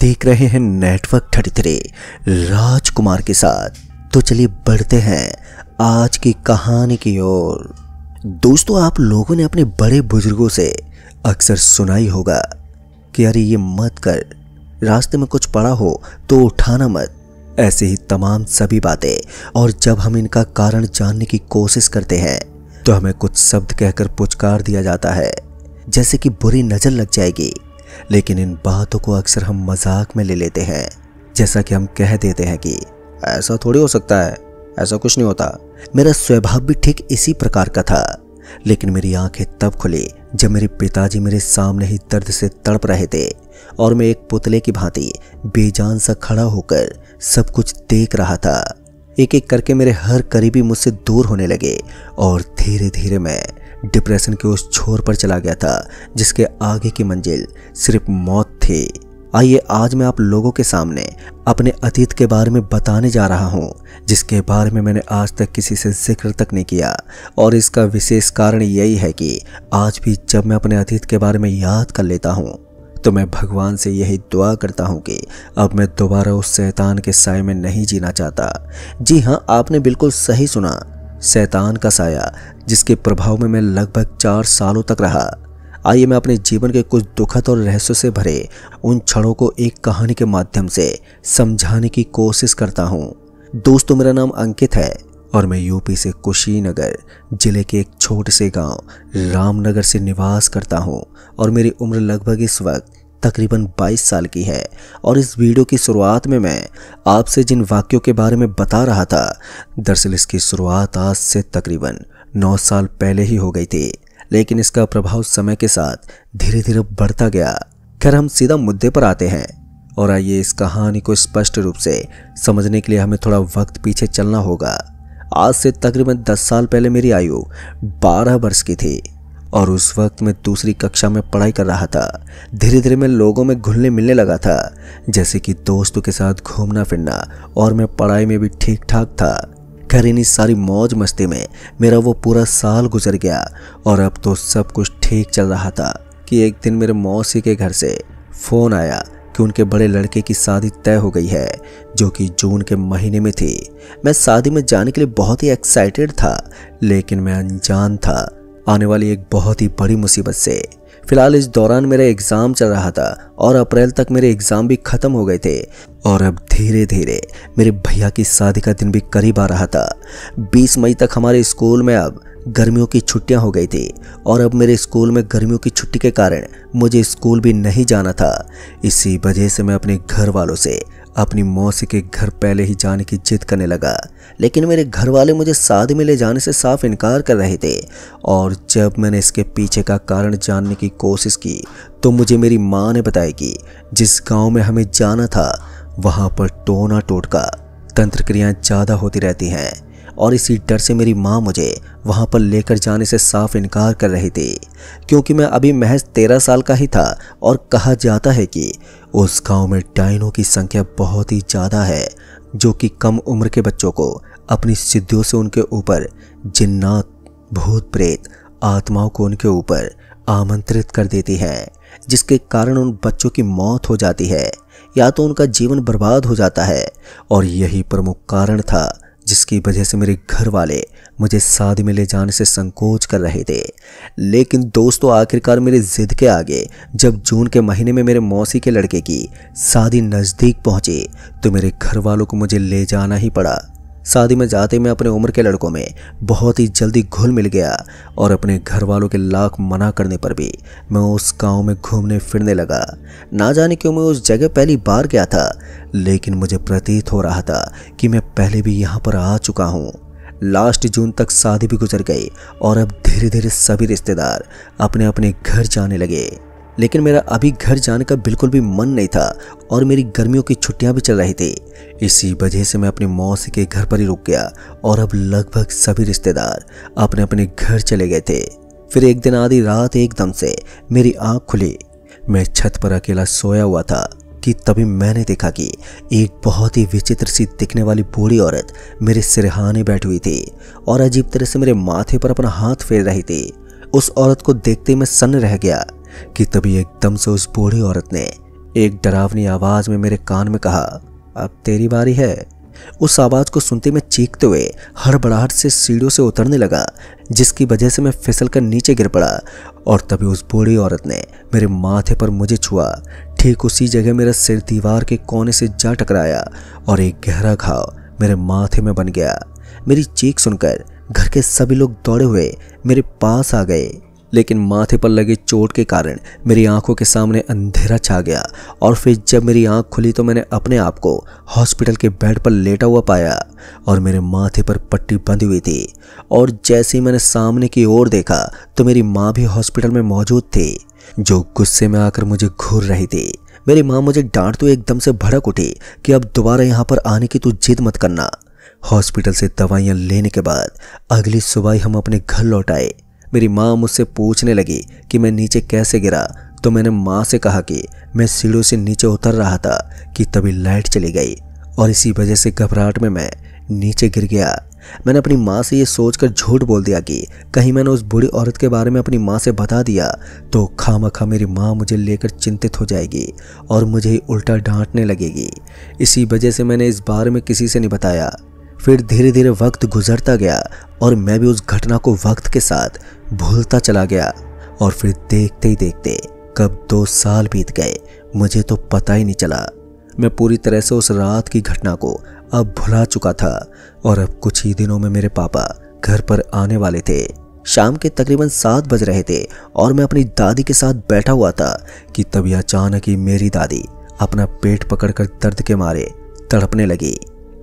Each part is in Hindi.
देख रहे हैं नेटवर्क 33 राजकुमार के साथ। तो चलिए बढ़ते हैं आज की कहानी की ओर। दोस्तों, आप लोगों ने अपने बड़े बुजुर्गों से अक्सर सुना ही होगा कि अरे ये मत कर, रास्ते में कुछ पड़ा हो तो उठाना मत, ऐसे ही तमाम सभी बातें। और जब हम इनका कारण जानने की कोशिश करते हैं तो हमें कुछ शब्द कहकर पुचकार दिया जाता है, जैसे कि बुरी नजर लग जाएगी। लेकिन इन बातों को अक्सर हम मजाक में ले लेते हैं, जैसा कि हम कह देते हैं कि ऐसा थोड़ी हो सकता है, ऐसा कुछ नहीं होता। मेरा स्वभाव भी ठीक इसी प्रकार का था। लेकिन मेरी आंखें तब खुली जब मेरे पिताजी मेरे सामने ही दर्द से तड़प रहे थे और मैं एक पुतले की भांति बेजान सा खड़ा होकर सब कुछ देख रहा था। एक एक करके मेरे हर करीबी मुझसे दूर होने लगे और धीरे धीरे मैं डिप्रेशन के उस छोर पर चला गया था जिसके आगे की मंजिल सिर्फ मौत थी। आइए आज मैं आप लोगों के सामने अपने अतीत के बारे में बताने जा रहा हूं, जिसके बारे में मैंने आज तक किसी से जिक्र तक नहीं किया। और इसका विशेष कारण यही है कि आज भी जब मैं अपने अतीत के बारे में याद कर लेता हूं तो मैं भगवान से यही दुआ करता हूं कि अब मैं दोबारा उस शैतान के साए में नहीं जीना चाहता। जी हाँ, आपने बिल्कुल सही सुना, शैतान का साया, जिसके प्रभाव में मैं लगभग 4 सालों तक रहा। आइए मैं अपने जीवन के कुछ दुखद और रहस्यों से भरे उन क्षणों को एक कहानी के माध्यम से समझाने की कोशिश करता हूँ। दोस्तों, मेरा नाम अंकित है और मैं यूपी से कुशीनगर जिले के एक छोटे से गांव रामनगर से निवास करता हूँ। और मेरी उम्र लगभग इस वक्त तकरीबन 22 साल की है। और इस वीडियो की शुरुआत में मैं आपसे जिन वाक्यों के बारे में बता रहा था, दरअसल इसकी शुरुआत आज से तकरीबन 9 साल पहले ही हो गई थी। लेकिन इसका प्रभाव समय के साथ धीरे धीरे बढ़ता गया। खैर, हम सीधा मुद्दे पर आते हैं और आइए इस कहानी को स्पष्ट रूप से समझने के लिए हमें थोड़ा वक्त पीछे चलना होगा। आज से तकरीबन 10 साल पहले मेरी आयु 12 वर्ष की थी और उस वक्त मैं दूसरी कक्षा में पढ़ाई कर रहा था। धीरे धीरे मैं लोगों में घुलने मिलने लगा था, जैसे कि दोस्तों के साथ घूमना फिरना, और मैं पढ़ाई में भी ठीक ठाक था। खैर, इन्हीं सारी मौज मस्ती में मेरा वो पूरा साल गुजर गया और अब तो सब कुछ ठीक चल रहा था कि एक दिन मेरे मौसी के घर से फ़ोन आया कि उनके बड़े लड़के की शादी तय हो गई है, जो कि जून के महीने में थी। मैं शादी में जाने के लिए बहुत ही एक्साइटेड था, लेकिन मैं अनजान था आने वाली एक बहुत ही बड़ी मुसीबत से। फिलहाल इस दौरान मेरा एग्ज़ाम चल रहा था और अप्रैल तक मेरे एग्ज़ाम भी ख़त्म हो गए थे और अब धीरे धीरे मेरे भैया की शादी का दिन भी करीब आ रहा था। 20 मई तक हमारे स्कूल में अब गर्मियों की छुट्टियां हो गई थी और अब मेरे स्कूल में गर्मियों की छुट्टी के कारण मुझे स्कूल भी नहीं जाना था। इसी वजह से मैं अपने घर वालों से अपनी मौसी के घर पहले ही जाने की जिद करने लगा। लेकिन मेरे घर वाले मुझे शादी में ले जाने से साफ इनकार कर रहे थे। और जब मैंने इसके पीछे का कारण जानने की कोशिश की तो मुझे मेरी माँ ने बताया कि जिस गांव में हमें जाना था वहाँ पर टोना टोटका तंत्र क्रियाएं ज़्यादा होती रहती हैं और इसी डर से मेरी माँ मुझे वहाँ पर लेकर जाने से साफ इनकार कर रही थी, क्योंकि मैं अभी महज 13 साल का ही था। और कहा जाता है कि उस गांव में डायनों की संख्या बहुत ही ज़्यादा है, जो कि कम उम्र के बच्चों को अपनी सिद्धियों से उनके ऊपर जिन्नात, भूत प्रेत, आत्माओं को उनके ऊपर आमंत्रित कर देती हैं, जिसके कारण उन बच्चों की मौत हो जाती है या तो उनका जीवन बर्बाद हो जाता है। और यही प्रमुख कारण था जिसकी वजह से मेरे घर वाले मुझे शादी में ले जाने से संकोच कर रहे थे। लेकिन दोस्तों, आखिरकार मेरी जिद के आगे जब जून के महीने में मेरे मौसी के लड़के की शादी नज़दीक पहुंची तो मेरे घर वालों को मुझे ले जाना ही पड़ा। शादी में जाते मैं अपने उम्र के लड़कों में बहुत ही जल्दी घुल मिल गया और अपने घर वालों के लाख मना करने पर भी मैं उस गांव में घूमने फिरने लगा। ना जाने क्यों मैं उस जगह पहली बार गया था, लेकिन मुझे प्रतीत हो रहा था कि मैं पहले भी यहाँ पर आ चुका हूँ। लास्ट जून तक शादी भी गुजर गई और अब धीरे धीरे सभी रिश्तेदार अपने अपने घर जाने लगे। लेकिन मेरा अभी घर जाने का बिल्कुल भी मन नहीं था और मेरी गर्मियों की छुट्टियां भी चल रही थी। इसी वजह से मैं अपनी मौसी के घर पर ही रुक गया और अब लगभग सभी रिश्तेदार अपने अपने घर चले गए थे। फिर एक दिन आधी रात एकदम से मेरी आंख खुली। मैं छत पर अकेला सोया हुआ था कि तभी मैंने देखा कि एक बहुत ही विचित्र सी दिखने वाली बूढ़ी औरत मेरे सिरहाने बैठी हुई थी और अजीब तरह से मेरे माथे पर अपना हाथ फेर रही थी। उस औरत को देखते ही मैं सन्न रह गया कि तभी एकदम से उस बूढ़ी औरत ने एक डरावनी आवाज में मेरे कान में कहा, अब तेरी बारी है। उस आवाज को सुनते मैं चीखते हुए हड़बड़ाहट से सीढ़ियों से उतरने लगा, जिसकी वजह से मैं फिसल कर नीचे गिर पड़ा। और तभी उस बूढ़ी औरत ने मेरे माथे पर मुझे छुआ। ठीक उसी जगह मेरा सिर दीवार के कोने से जा टकराया और एक गहरा घाव मेरे माथे में बन गया। मेरी चीख सुनकर घर के सभी लोग दौड़े हुए मेरे पास आ गए, लेकिन माथे पर लगे चोट के कारण मेरी आंखों के सामने अंधेरा छा गया। और फिर जब मेरी आंख खुली तो मैंने अपने आप को हॉस्पिटल के बेड पर लेटा हुआ पाया और मेरे माथे पर पट्टी बंधी हुई थी। और जैसे ही मैंने सामने की ओर देखा तो मेरी माँ भी हॉस्पिटल में मौजूद थी, जो गुस्से में आकर मुझे घूर रही थी। मेरी माँ मुझे डांटते हुए एकदम से भड़क उठी कि अब दोबारा यहाँ पर आने की तू जिद मत करना। हॉस्पिटल से दवाइयाँ लेने के बाद अगली सुबह ही हम अपने घर लौट आए। मेरी माँ मुझसे पूछने लगी कि मैं नीचे कैसे गिरा, तो मैंने माँ से कहा कि मैं सीढ़ियों से नीचे उतर रहा था कि तभी लाइट चली गई और इसी वजह से घबराहट में मैं नीचे गिर गया। मैंने अपनी माँ से ये सोचकर झूठ बोल दिया कि कहीं मैंने उस बूढ़ी औरत के बारे में अपनी माँ से बता दिया तो खामखा मेरी माँ मुझे लेकर चिंतित हो जाएगी और मुझे ही उल्टा डांटने लगेगी। इसी वजह से मैंने इस बारे में किसी से नहीं बताया। फिर धीरे धीरे वक्त गुजरता गया और मैं भी उस घटना को वक्त के साथ भूलता चला गया। और फिर देखते ही देखते कब 2 साल बीत गए मुझे तो पता ही नहीं चला। मैं पूरी तरह से उस रात की घटना को अब भुला चुका था और अब कुछ ही दिनों में मेरे पापा घर पर आने वाले थे। शाम के तकरीबन 7 बज रहे थे और मैं अपनी दादी के साथ बैठा हुआ था कि तभी अचानक ही मेरी दादी अपना पेट पकड़कर दर्द के मारे तड़पने लगी।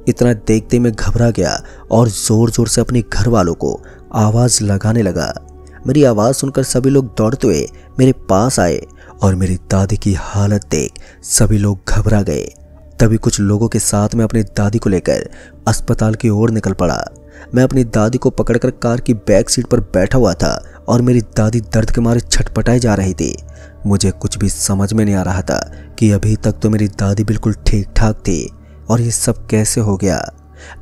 इतना देखते मैं घबरा गया और जोर जोर से अपने घर वालों को आवाज लगाने लगा। मेरी आवाज सुनकर सभी लोग दौड़ते हुए मेरे पास आए और मेरी दादी की हालत देख सभी लोग घबरा गए। तभी कुछ लोगों के साथ मैं अपनी दादी को लेकर अस्पताल की ओर निकल पड़ा। मैं अपनी दादी को पकड़कर कार की बैक सीट पर बैठा हुआ था और मेरी दादी दर्द के मारे छटपटाई जा रही थी। मुझे कुछ भी समझ में नहीं आ रहा था कि अभी तक तो मेरी दादी बिल्कुल ठीक ठाक थी और ये सब कैसे हो गया।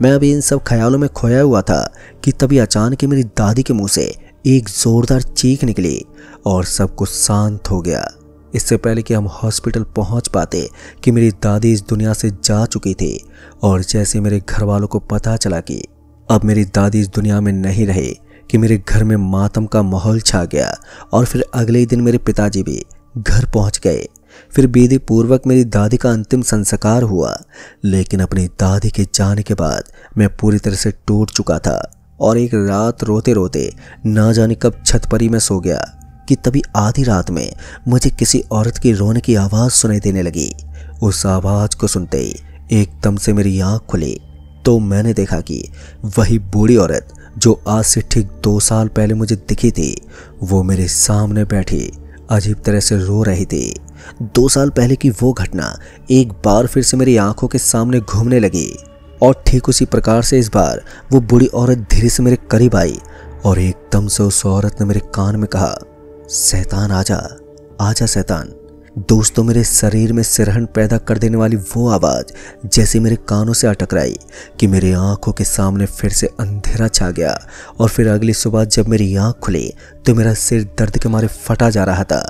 मैं अभी इन सब ख्यालों में खोया हुआ था कि तभी अचानक ही मेरी दादी के मुंह से एक जोरदार चीख निकली और सब कुछ शांत हो गया। इससे पहले कि हम हॉस्पिटल पहुंच पाते कि मेरी दादी इस दुनिया से जा चुकी थी। और जैसे मेरे घर वालों को पता चला कि अब मेरी दादी इस दुनिया में नहीं रहे कि मेरे घर में मातम का माहौल छा गया। और फिर अगले ही दिन मेरे पिताजी भी घर पहुंच गए। फिर विधि पूर्वक मेरी दादी का अंतिम संस्कार हुआ। लेकिन अपनी दादी के जाने के बाद मैं पूरी तरह से टूट चुका था और एक रात रोते रोते ना जाने कब छत पर ही मैं सो गया कि तभी आधी रात में मुझे किसी औरत की रोने की आवाज़ सुनाई देने लगी। उस आवाज़ को सुनते ही एकदम से मेरी आँख खुली तो मैंने देखा कि वही बूढ़ी औरत जो आज से ठीक 2 साल पहले मुझे दिखी थी, वो मेरे सामने बैठी अजीब तरह से रो रही थी। 2 साल पहले की वो घटना एक बार फिर से मेरी आंखों के सामने घूमने लगी और ठीक उसी प्रकार से इस बार वो बूढ़ी औरत धीरे से मेरे करीब आई और एकदम से उस औरत ने मेरे कान में कहा, शैतान आजा, आजा शैतान। दोस्तों, मेरे शरीर में सिरहन पैदा कर देने वाली वो आवाज़ जैसे मेरे कानों से अटकराई कि मेरी आंखों के सामने फिर से अंधेरा छा गया। और फिर अगली सुबह जब मेरी आंख खुली तो मेरा सिर दर्द के मारे फटा जा रहा था।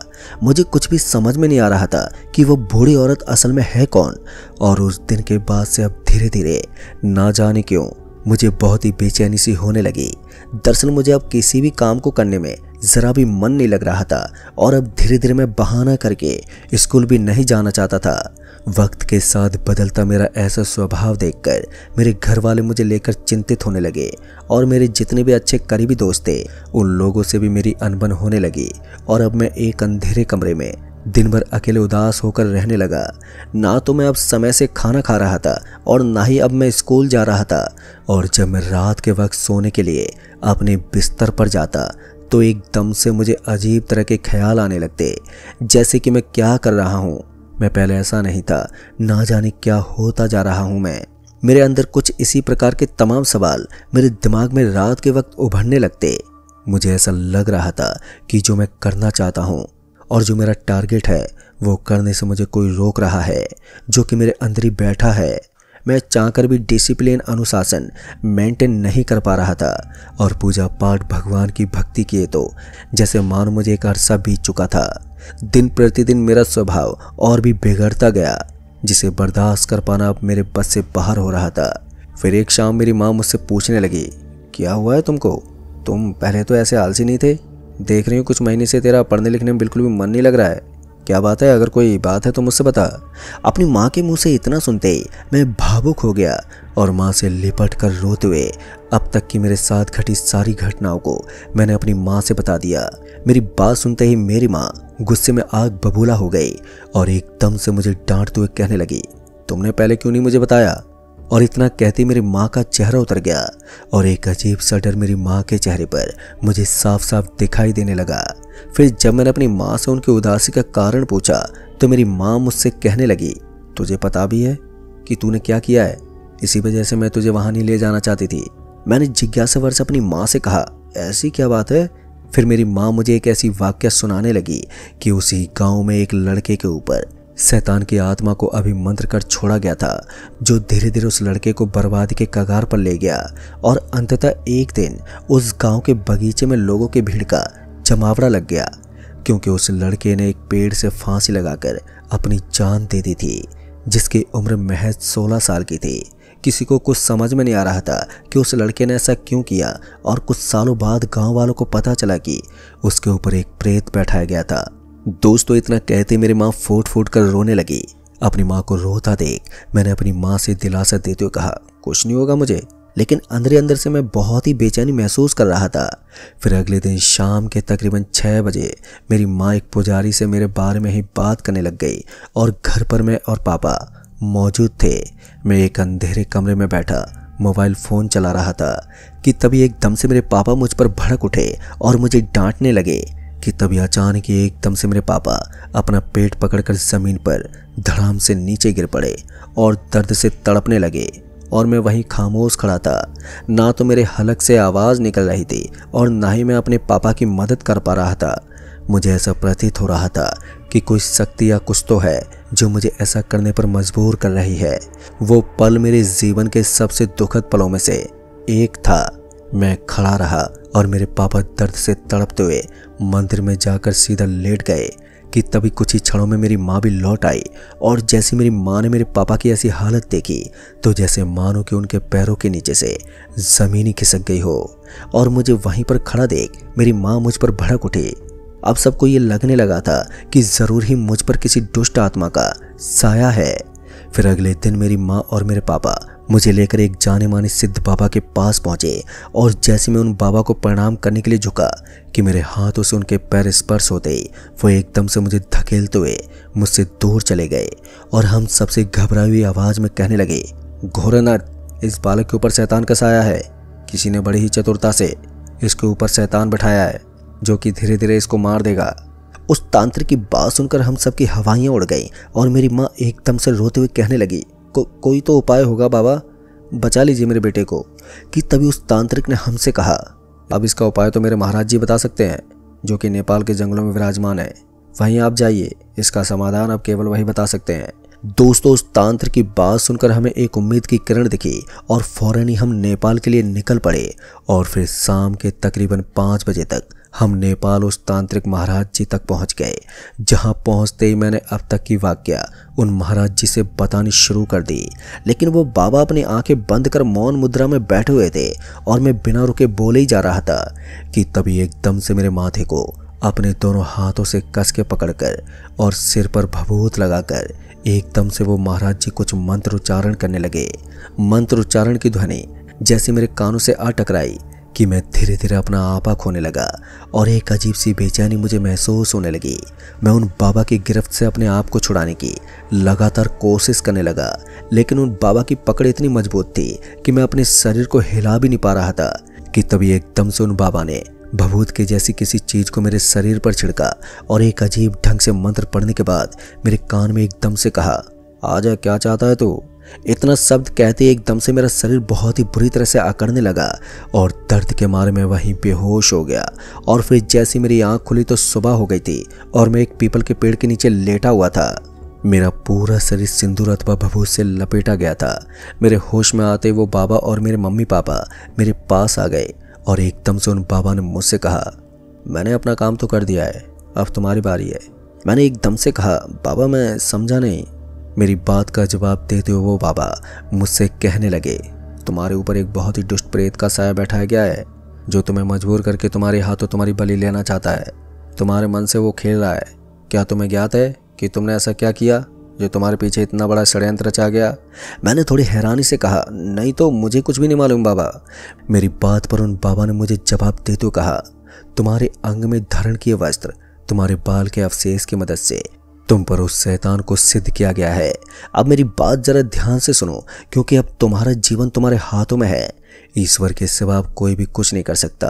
मुझे कुछ भी समझ में नहीं आ रहा था कि वो बूढ़ी औरत असल में है कौन। और उस दिन के बाद से अब धीरे धीरे ना जाने क्यों मुझे बहुत ही बेचैनी सी होने लगी। दरअसल मुझे अब किसी भी काम को करने में ज़रा भी मन नहीं लग रहा था और अब धीरे धीरे मैं बहाना करके स्कूल भी नहीं जाना चाहता था। वक्त के साथ बदलता मेरा ऐसा स्वभाव देखकर मेरे घर वाले मुझे लेकर चिंतित होने लगे और मेरे जितने भी अच्छे करीबी दोस्त थे उन लोगों से भी मेरी अनबन होने लगी। और अब मैं एक अंधेरे कमरे में दिन भर अकेले उदास होकर रहने लगा। ना तो मैं अब समय से खाना खा रहा था और ना ही अब मैं स्कूल जा रहा था। और जब मैं रात के वक्त सोने के लिए अपने बिस्तर पर जाता तो एकदम से मुझे अजीब तरह के ख्याल आने लगते, जैसे कि मैं क्या कर रहा हूँ। मैं पहले ऐसा नहीं था, ना जाने क्या होता जा रहा हूँ मैं। मेरे अंदर कुछ इसी प्रकार के तमाम सवाल मेरे दिमाग में रात के वक्त उभरने लगते। मुझे ऐसा लग रहा था कि जो मैं करना चाहता हूँ और जो मेरा टारगेट है वो करने से मुझे कोई रोक रहा है, जो कि मेरे अंदर ही बैठा है। मैं चाहकर भी डिसिप्लिन, अनुशासन मेंटेन नहीं कर पा रहा था और पूजा पाठ, भगवान की भक्ति किए तो जैसे मानो मुझे एक अरसा बीत चुका था। दिन प्रतिदिन मेरा स्वभाव और भी बिगड़ता गया, जिसे बर्दाश्त कर पाना अब मेरे बस से बाहर हो रहा था। फिर एक शाम मेरी माँ मुझसे पूछने लगी, क्या हुआ है तुमको? तुम पहले तो ऐसे आलसी नहीं थे। देख रही हूँ कुछ महीने से तेरा पढ़ने लिखने में बिल्कुल भी मन नहीं लग रहा है। क्या बात है? अगर कोई बात है तो मुझसे बता। अपनी माँ के मुंह से इतना सुनते ही मैं भावुक हो गया और माँ से लिपट कर रोते हुए अब तक की मेरे साथ घटी सारी घटनाओं को मैंने अपनी माँ से बता दिया। मेरी बात सुनते ही मेरी माँ गुस्से में आग बबूला हो गई और एकदम से मुझे डांटते हुए कहने लगी, तुमने पहले क्यों नहीं मुझे बताया? और इतना कहते मेरी माँ का चेहरा उतर गया और एक अजीब सा डर मेरी माँ के चेहरे पर मुझे साफ साफ दिखाई देने लगा। फिर जब मैंने अपनी माँ से उनकी उदासी का कारण पूछा तो मेरी माँ मुझसे कहने लगी, तुझे पता भी है कि तूने क्या किया है? इसी वजह से मैं तुझे वहाँ नहीं ले जाना चाहती थी। मैंने जिज्ञासावश अपनी माँ से कहा, ऐसी क्या बात है? फिर मेरी माँ मुझे एक ऐसी वाकया सुनाने लगी कि उसी गाँव में एक लड़के के ऊपर शैतान की आत्मा को अभिमंत्र कर छोड़ा गया था, जो धीरे धीरे उस लड़के को बर्बादी के कगार पर ले गया। और अंततः एक दिन उस गांव के बगीचे में लोगों की भीड़ का जमावड़ा लग गया, क्योंकि उस लड़के ने एक पेड़ से फांसी लगाकर अपनी जान दे दी थी, जिसकी उम्र महज 16 साल की थी। किसी को कुछ समझ में नहीं आ रहा था कि उस लड़के ने ऐसा क्यों किया, और कुछ सालों बाद गांव वालों को पता चला कि उसके ऊपर एक प्रेत बैठाया गया था। दोस्तों, इतना कहते मेरी माँ फूट फूट कर रोने लगी। अपनी माँ को रोता देख मैंने अपनी माँ से दिलासा देते हुए कहा, कुछ नहीं होगा मुझे, लेकिन अंदर अंदर से मैं बहुत ही बेचैनी महसूस कर रहा था। फिर अगले दिन शाम के तकरीबन 6 बजे मेरी माँ एक पुजारी से मेरे बारे में ही बात करने लग गई और घर पर मैं और पापा मौजूद थे। मैं एक अंधेरे कमरे में बैठा मोबाइल फ़ोन चला रहा था कि तभी एकदम से मेरे पापा मुझ पर भड़क उठे और मुझे डांटने लगे। कि तभी अचानक ही एकदम से मेरे पापा अपना पेट पकड़कर ज़मीन पर धड़ाम से नीचे गिर पड़े और दर्द से तड़पने लगे। और मैं वहीं खामोश खड़ा था। ना तो मेरे हलक से आवाज़ निकल रही थी और ना ही मैं अपने पापा की मदद कर पा रहा था। मुझे ऐसा प्रतीत हो रहा था कि कोई शक्ति या कुछ तो है जो मुझे ऐसा करने पर मजबूर कर रही है। वो पल मेरे जीवन के सबसे दुखद पलों में से एक था। मैं खड़ा रहा और मेरे पापा दर्द से तड़पते हुए मंदिर में जाकर सीधा लेट गए कि तभी कुछ ही क्षणों में मेरी माँ भी लौट आई। और जैसे मेरी माँ ने मेरे पापा की ऐसी हालत देखी तो जैसे मानो कि उनके पैरों के नीचे से ज़मीन ही खिसक गई हो। और मुझे वहीं पर खड़ा देख मेरी माँ मुझ पर भड़क उठी। अब सबको ये लगने लगा था कि ज़रूर ही मुझ पर किसी दुष्ट आत्मा का साया है। फिर अगले दिन मेरी माँ और मेरे पापा मुझे लेकर एक जाने माने सिद्ध बाबा के पास पहुंचे। और जैसे मैं उन बाबा को प्रणाम करने के लिए झुका कि मेरे हाथों से उनके पैर स्पर्श होते ही वो एकदम से मुझे धकेलते हुए मुझसे दूर चले गए और हम सबसे घबराई हुई आवाज़ में कहने लगे, घोरनाथ, इस बालक के ऊपर शैतान का साया है। किसी ने बड़ी ही चतुरता से इसके ऊपर शैतान बैठाया है जो कि धीरे धीरे इसको मार देगा। उस तांत्रिक की बात सुनकर हम सबकी हवाइयाँ उड़ गईं और मेरी माँ एकदम से रोते हुए कहने लगी, कोई तो उपाय होगा बाबा, बचा लीजिए मेरे बेटे को। कि तभी उस तांत्रिक ने हमसे कहा, अब इसका उपाय तो मेरे महाराज जी बता सकते हैं जो कि नेपाल के जंगलों में विराजमान है। वहीं आप जाइए, इसका समाधान अब केवल वही बता सकते हैं। दोस्तों, उस तांत्रिक की बात सुनकर हमें एक उम्मीद की किरण दिखी और फौरन ही हम नेपाल के लिए निकल पड़े। और फिर शाम के तकरीबन 5 बजे तक हम नेपाल उस तांत्रिक महाराज जी तक पहुंच गए। जहां पहुंचते ही मैंने अब तक की वाकया उन महाराज जी से बतानी शुरू कर दी। लेकिन वो बाबा अपनी आंखें बंद कर मौन मुद्रा में बैठे हुए थे और मैं बिना रुके बोले ही जा रहा था कि तभी एकदम से मेरे माथे को अपने दोनों हाथों से कस के पकड़कर और सिर पर भभूत लगाकर एकदम से वो महाराज जी कुछ मंत्र उच्चारण करने लगे। मंत्र उच्चारण की ध्वनि जैसे मेरे कानों से आ टकराई कि मैं धीरे धीरे अपना आपा खोने लगा और एक अजीब सी बेचैनी मुझे महसूस होने लगी। मैं उन बाबा की गिरफ्त से अपने आप को छुड़ाने की लगातार कोशिश करने लगा, लेकिन उन बाबा की पकड़ इतनी मजबूत थी कि मैं अपने शरीर को हिला भी नहीं पा रहा था। कि तभी एकदम से उन बाबा ने भभूत के जैसी किसी चीज को मेरे शरीर पर छिड़का और एक अजीब ढंग से मंत्र पढ़ने के बाद मेरे कान में एकदम से कहा, आजा, क्या चाहता है तू? इतना शब्द कहते एकदम से मेरा शरीर बहुत ही बुरी तरह से अकड़ने लगा और दर्द के मारे मैं वहीं बेहोश हो गया। और फिर जैसे मेरी आंख खुली तो सुबह हो गई थी और मैं एक पीपल के पेड़ के नीचे लेटा हुआ था। मेरा पूरा शरीर सिंदूर अथवा भभूत से लपेटा गया था। मेरे होश में आते वो बाबा और मेरे मम्मी पापा मेरे पास आ गए और एकदम से उन बाबा ने मुझसे कहा, मैंने अपना काम तो कर दिया है, अब तुम्हारी बारी है। मैंने एकदम से कहा, बाबा मैं समझा नहीं। मेरी बात का जवाब देते हुए वो बाबा मुझसे कहने लगे, तुम्हारे ऊपर एक बहुत ही दुष्ट प्रेत का साया बैठाया गया है जो तुम्हें मजबूर करके तुम्हारे हाथों तुम्हारी बलि लेना चाहता है। तुम्हारे मन से वो खेल रहा है। क्या तुम्हें ज्ञात है कि तुमने ऐसा क्या किया जो तुम्हारे पीछे इतना बड़ा षड्यंत्र रचा गया? मैंने थोड़ी हैरानी से कहा, नहीं तो मुझे कुछ भी नहीं मालूम बाबा। मेरी बात पर उन बाबा ने मुझे जवाब देते हुए कहा, तुम्हारे अंग में धारण किए वस्त्र तुम्हारे बाल के अवशेष की मदद से तुम पर उस शैतान को सिद्ध किया गया है। अब मेरी बात जरा ध्यान से सुनो, क्योंकि अब तुम्हारा जीवन तुम्हारे हाथों में है। ईश्वर के सिवा कोई भी कुछ नहीं कर सकता।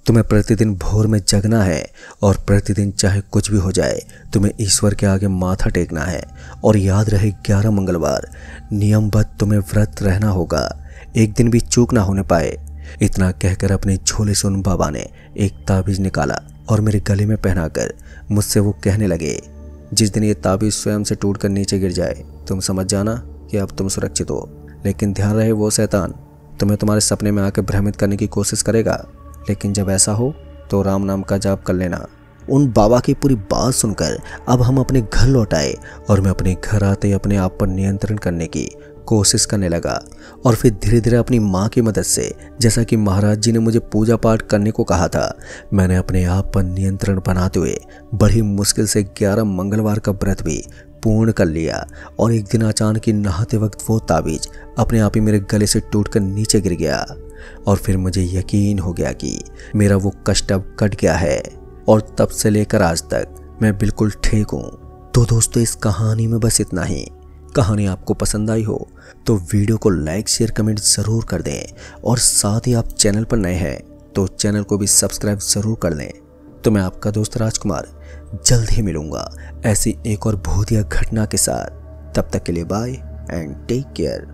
तुम्हें प्रतिदिन भोर में जगना है और प्रतिदिन चाहे कुछ भी हो जाए तुम्हें ईश्वर के आगे माथा टेकना है। और याद रहे 11 मंगलवार नियमबद्ध तुम्हें व्रत रहना होगा, एक दिन भी चूक ना होने पाए। इतना कहकर अपने झोले से उन बाबा ने एक ताबीज निकाला और मेरे गले में पहनाकर मुझसे वो कहने लगे, जिस दिन ये ताबीज स्वयं से टूटकर नीचे गिर जाए तुम समझ जाना कि अब तुम सुरक्षित हो। लेकिन ध्यान रहे वो शैतान तुम्हें तुम्हारे सपने में आकर भ्रमित करने की कोशिश करेगा, लेकिन जब ऐसा हो तो राम नाम का जाप कर लेना। उन बाबा की पूरी बात सुनकर अब हम अपने घर लौट आए और मैं अपने घर आते ही अपने आप पर नियंत्रण करने की कोशिश करने लगा। और फिर धीरे धीरे अपनी माँ की मदद से, जैसा कि महाराज जी ने मुझे पूजा पाठ करने को कहा था, मैंने अपने आप पर नियंत्रण बनाते हुए बड़ी मुश्किल से 11 मंगलवार का व्रत भी पूर्ण कर लिया। और एक दिन अचानक ही नहाते वक्त वो ताबीज अपने आप ही मेरे गले से टूटकर नीचे गिर गया और फिर मुझे यकीन हो गया कि मेरा वो कष्ट अब कट गया है और तब से लेकर आज तक मैं बिल्कुल ठीक हूँ। तो दोस्तों इस कहानी में बस इतना ही। कहानी आपको पसंद आई हो तो वीडियो को लाइक शेयर कमेंट ज़रूर कर दें और साथ ही आप चैनल पर नए हैं तो चैनल को भी सब्सक्राइब ज़रूर कर लें। तो मैं आपका दोस्त राजकुमार जल्द ही मिलूंगा ऐसी एक और भूतिया घटना के साथ। तब तक के लिए बाय एंड टेक केयर।